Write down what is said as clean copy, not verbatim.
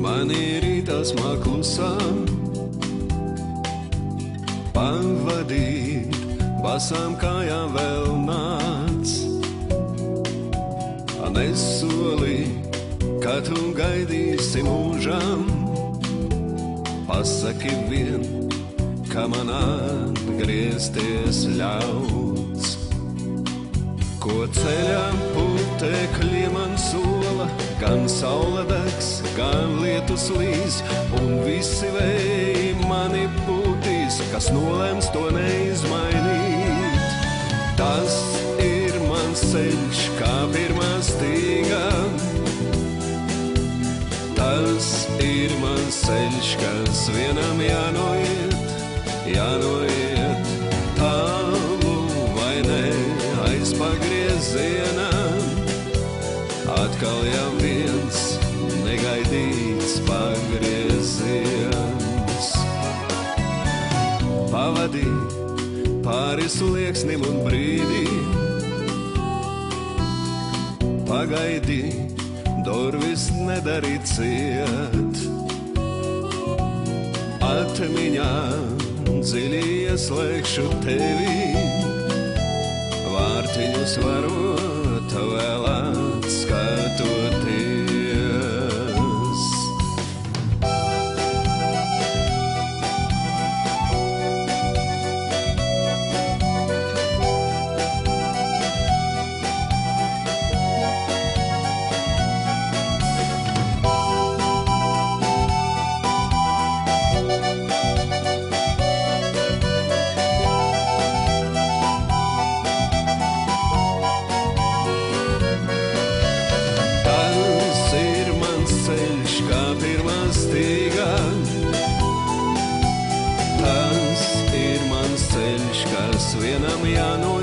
Mani rītā smāk klusām, pavadīt basām kājām vēl nāc. Nesoli, ka tu gaidīsi mūžam, pasaki vien, ka man atgriezties ļauts. Ko ceļā putekļi man sola, gan saule degs, gan lietus līs, un visi vēji mani pūtīs, kas nolems to neizmainīt. Tas ir mans ceļš, kā pirmā stīga. Tas ir mans ceļš, kas vienam jānoiet tālu vai ne aiz pagrieziena. Atkal jau viens negaidīts pagrieziens. Pavadī pāri slieksnim un brīdī, pagaidi, durvis nedarīt ciet. Atmiņā dziļi ieslēgšu tevi, vārtiņus varot vēl atskatoties. Kā pirmā stīga, tas ir mans ceļš, kas vienam jānoiet.